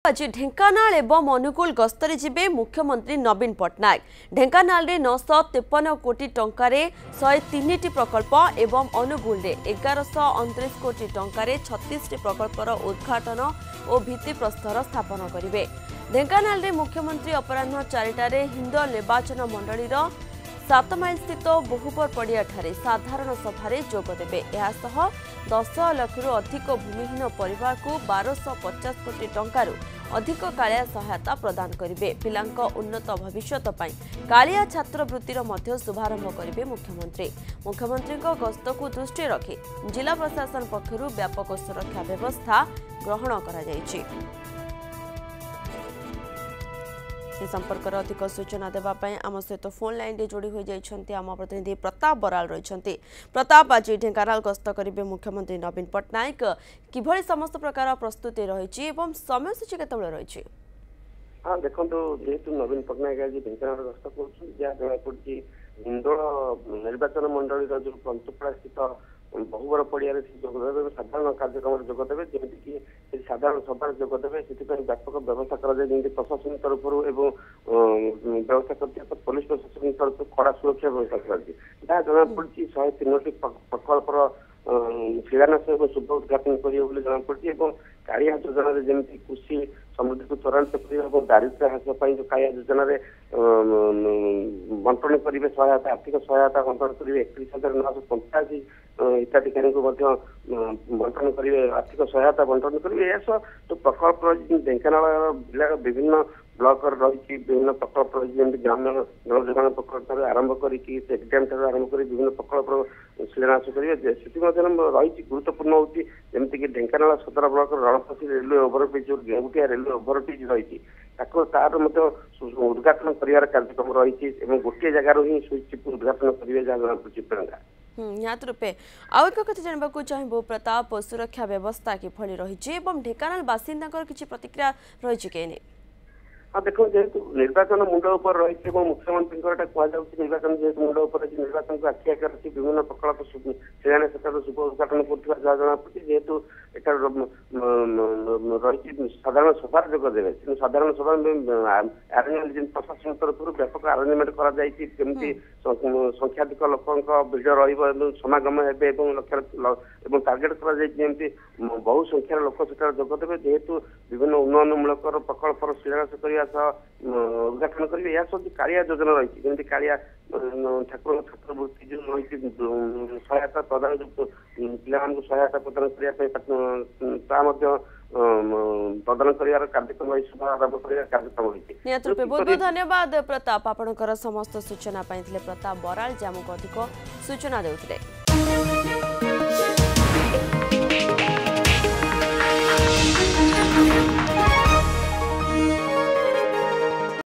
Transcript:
आज ढेंकानाल एवं अनुगुल गस्तरे जिबे मुख्यमंत्री नवीन पट्टनायक। ढेंकानाल रे 953 कोटी टंकार 103 प्रकल्प एवं अनुगुल रे 1129 कोटी टंकार 36 प्रकल्पर उद्घाटन और भित्तिप्रस्तर स्थापन करेंगे। ढेंकानाल रे मुख्यमंत्री अपराह्न 4टारे हिंदोल निर्वाचन मंडलीर 7 माइल स्थित बहुपर पड़िया साधारण सभार जोगदेवे। 10 लाख अधिक भूमिहीन परिवार को 1250 कोटी टंकार अधिक कालिया सहायता प्रदान करेंगे। पिलांक उन्नत भविष्यत कालिया छात्रवृत्तिर मध्य शुभारंभ करेंगे मुख्यमंत्री। मुख्यमंत्री गस्त को दृष्टि रखी जिला प्रशासन पक्षरु व्यापक सुरक्षा व्यवस्था ग्रहण करा जायछि। संपर्क अधिक सूचना देवाई आम सहित फोन लाइन रे जोड़ी हो जाइछन्ती आम प्रतिनिधि प्रताप बराल रही। प्रताप, आज ढेंकानाल गस्त करेंगे मुख्यमंत्री नवीन पट्टनायक, किभली समस्त प्रकार प्रस्तुति रही समय सूची केतबेले रही? हाँ देखो, जेहेतु नवीन पट्टनायक आज ढेंकानाल गस्त कर हिंदोल निर्वाचन मंडल जो पंचपड़ा स्थित बहुबर पड़िया जोगदेवे, साधारण कार्यक्रम जोगदेवे, जमीक साधारण सभा जोगदेवे। से व्यापक व्यवस्था कर प्रशासन तरफ व्यवस्था कर पुलिस प्रशासन तरफ कड़ा सुरक्षा व्यवस्था कर जना पड़ी 103 प्रकल्पर शिलान्यास और शुभ उद्घाटन करेंगे जमापड़ी। कालिया योजना जमी कृषि समृद्धि को त्वरान्वित कर दारिद्र्य ह्रास जो कालिया योजना बंटन करेंगे, सहायता आर्थिक सहायता बंटन करेंगे। 31,985 हिताधिकारी को बंटन करेंगे, आर्थिक सहायता बंटन करेंगे। यह सब तो प्रकल्प ढेंकानाल जिलार विभिन्न ब्लॉक रही विभिन्न प्रकल्प रही जमी ग्रामीण जल जोगाण प्रकल्प आरंभ कर आरंभ कर विभिन्न प्रकल्प शिलान्यास करेंगे। से रही गुरुत्वपूर्ण होती जमीक ढेंकानाल सदर ब्लॉक रणपसी रेलवे ओभरब्रिज जो गेंगुटिया रेलवे ओभरब्रिज रही तार उद्घाटन कर कार्यक्रम रही गोटे जगार ही स्विच उद्घाटन करेंगे जहाँ जना पड़ा। निहत रूपे आउ एक कथा जानवा चाहबू प्रताप, सुरक्षा व्यवस्था किभली रही ढेंकानाल बासिंदा किसी प्रतिक्रिया रही कि? हाँ देखो, जेहेतु निर्वाचन मुंड उपर रही मुख्यमंत्री कहु निर्वाचन जेहेतु मुंड उपर निर्वाचन को आखि आगे रखी विभिन्न प्रकल्प शिलान्यास शुभ उद्घाटन कर जना पड़ी। जेहेतु एटार रही साधारण सभा जोगदेवे, साधारण सभा आरेंजमेंट प्रशासन तरफ व्यापक आरेंजमेंट करमती संख्याधिक लोकों भिड़ रमागम हे लक्ष्य टार्गेट करमती बहु संख्यार लोक से जोगदेवे। जेहेतु विभिन्न उन्नयनमूलक प्रकल्पर शिलान्यास कर उद्घाटन करेंगे। यह सब कालिया योजना रही जमी कालिया ठाकुर छात्रवृत्ति जो रही सहायता प्रदान पिला सहायता प्रदान करने प्रदान कर कार्यक्रम रही शुभारंभ कर कार्यक्रम रही। बहुत बहुत धन्यवाद प्रताप, आपणकर समस्त सूचना पाइथिले प्रताप बराल जे आमको अधिक सूचना देउथिले।